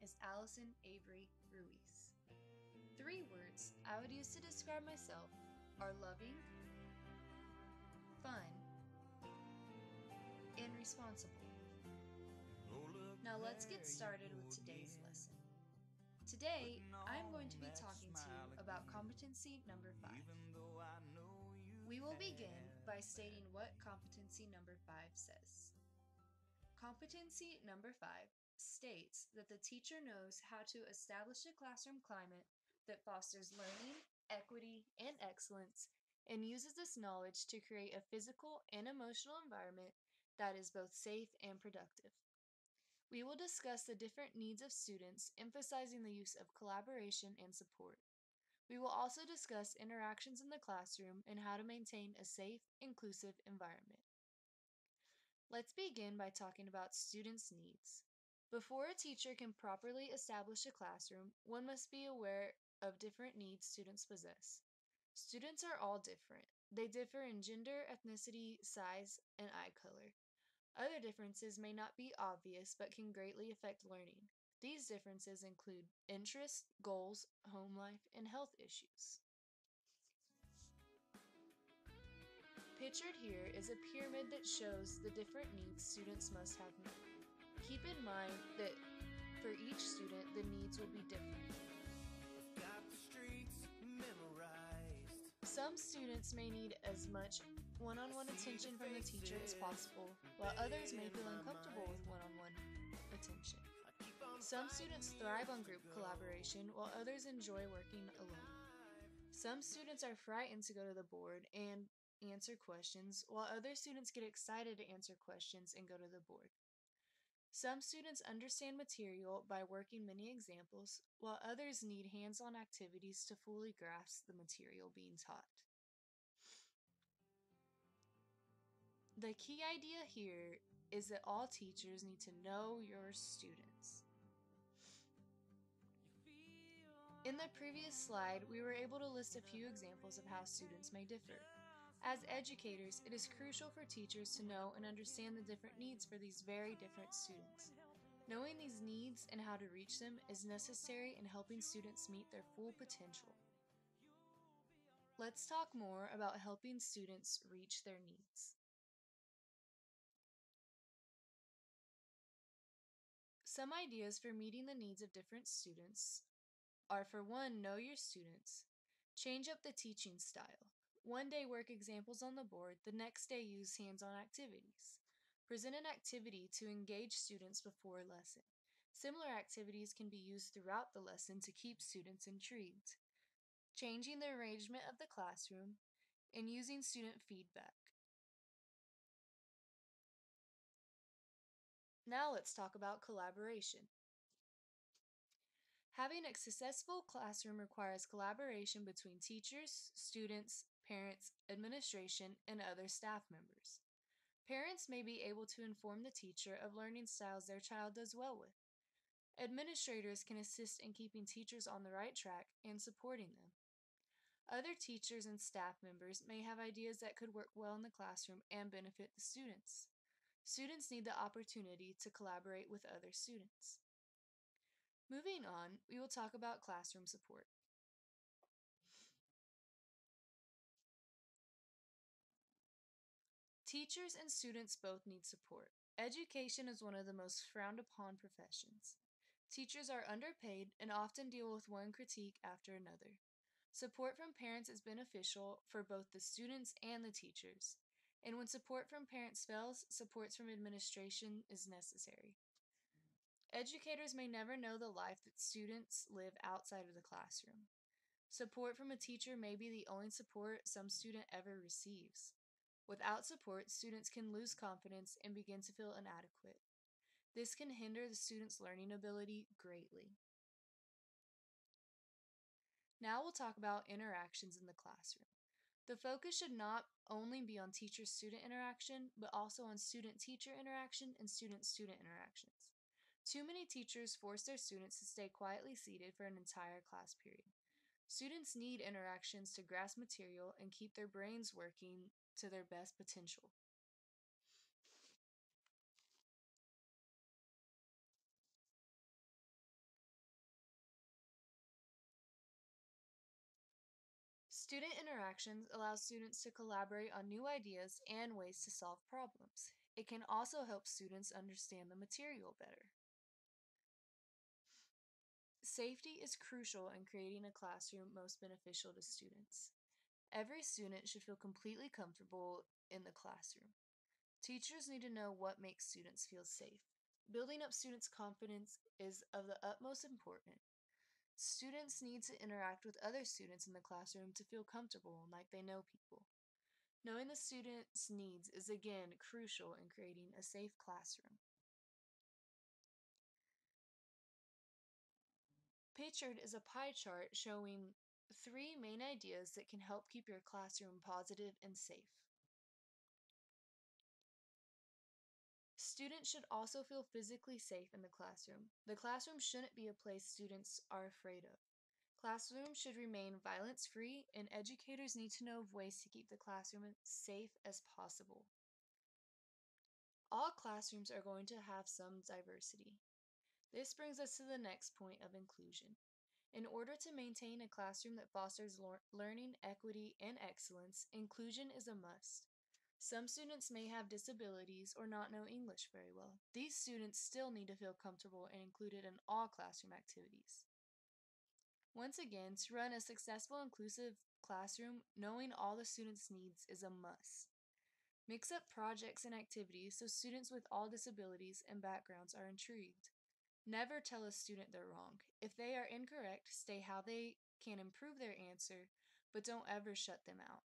is Allysson Avery Ruiz. 3 words I would use to describe myself are loving, fun, and responsible. Now let's get started with today's lesson. Today, I'm going to be talking to you about competency number 5. We will begin by stating what competency number 5 says. Competency number 5 states that the teacher knows how to establish a classroom climate that fosters learning, equity, and excellence, and uses this knowledge to create a physical and emotional environment that is both safe and productive. We will discuss the different needs of students, emphasizing the use of collaboration and support. We will also discuss interactions in the classroom and how to maintain a safe, inclusive environment. Let's begin by talking about students' needs. Before a teacher can properly establish a classroom, one must be aware of different needs students possess. Students are all different. They differ in gender, ethnicity, size, and eye color. Other differences may not be obvious but can greatly affect learning. These differences include interests, goals, home life, and health issues. Pictured here is a pyramid that shows the different needs students must have met. Keep in mind that for each student, the needs will be different. Some students may need as much one-on-one attention from the teacher as possible, while others may feel uncomfortable with one-on-one attention. Some students thrive on group collaboration, while others enjoy working alone. Some students are frightened to go to the board and answer questions, while other students get excited to answer questions and go to the board. Some students understand material by working many examples, while others need hands-on activities to fully grasp the material being taught. The key idea here is that all teachers need to know your students. In the previous slide, we were able to list a few examples of how students may differ. As educators, it is crucial for teachers to know and understand the different needs for these very different students. Knowing these needs and how to reach them is necessary in helping students meet their full potential. Let's talk more about helping students reach their needs. Some ideas for meeting the needs of different students are, for one, know your students. Change up the teaching style. One day work examples on the board, the next day use hands-on activities. Present an activity to engage students before a lesson. Similar activities can be used throughout the lesson to keep students intrigued. Changing the arrangement of the classroom and using student feedback. Now let's talk about collaboration. Having a successful classroom requires collaboration between teachers, students, parents, administration, and other staff members. Parents may be able to inform the teacher of learning styles their child does well with. Administrators can assist in keeping teachers on the right track and supporting them. Other teachers and staff members may have ideas that could work well in the classroom and benefit the students. Students need the opportunity to collaborate with other students. Moving on, we will talk about classroom support. Teachers and students both need support. Education is one of the most frowned upon professions. Teachers are underpaid and often deal with one critique after another. Support from parents is beneficial for both the students and the teachers. And when support from parents fails, support from administration is necessary. Educators may never know the life that students live outside of the classroom. Support from a teacher may be the only support some student ever receives. Without support, students can lose confidence and begin to feel inadequate. This can hinder the student's learning ability greatly. Now we'll talk about interactions in the classroom. The focus should not only be on teacher-student interaction, but also on student-teacher interaction and student-student interactions. Too many teachers force their students to stay quietly seated for an entire class period. Students need interactions to grasp material and keep their brains working to their best potential. Student interactions allow students to collaborate on new ideas and ways to solve problems. It can also help students understand the material better. Safety is crucial in creating a classroom most beneficial to students. Every student should feel completely comfortable in the classroom. Teachers need to know what makes students feel safe. Building up students' confidence is of the utmost importance. Students need to interact with other students in the classroom to feel comfortable and like they know people. Knowing the students' needs is again crucial in creating a safe classroom. Pictured is a pie chart showing three main ideas that can help keep your classroom positive and safe. Students should also feel physically safe in the classroom. The classroom shouldn't be a place students are afraid of. Classrooms should remain violence free, and educators need to know of ways to keep the classroom as safe as possible. All classrooms are going to have some diversity. This brings us to the next point of inclusion. In order to maintain a classroom that fosters learning, equity, and excellence, inclusion is a must. Some students may have disabilities or not know English very well. These students still need to feel comfortable and included in all classroom activities. Once again, to run a successful inclusive classroom, knowing all the students' needs is a must. Mix up projects and activities so students with all disabilities and backgrounds are intrigued. Never tell a student they're wrong. If they are incorrect, state how they can improve their answer, but don't ever shut them out.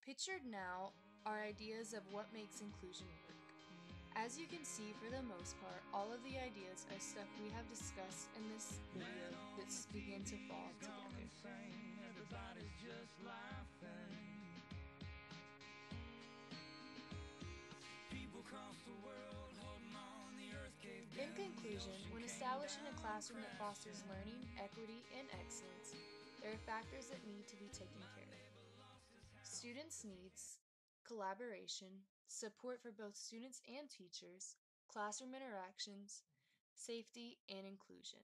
Pictured now are ideas of what makes inclusion work. As you can see, for the most part, all of the ideas are stuff we have discussed in this video that begin to fall together. Everybody's just laughing. People across the world holding on, the earth caved in. In conclusion, when establishing a classroom that fosters learning, equity, and excellence, there are factors that need to be taken care of. Students' needs, collaboration, support for both students and teachers, classroom interactions, safety, and inclusion.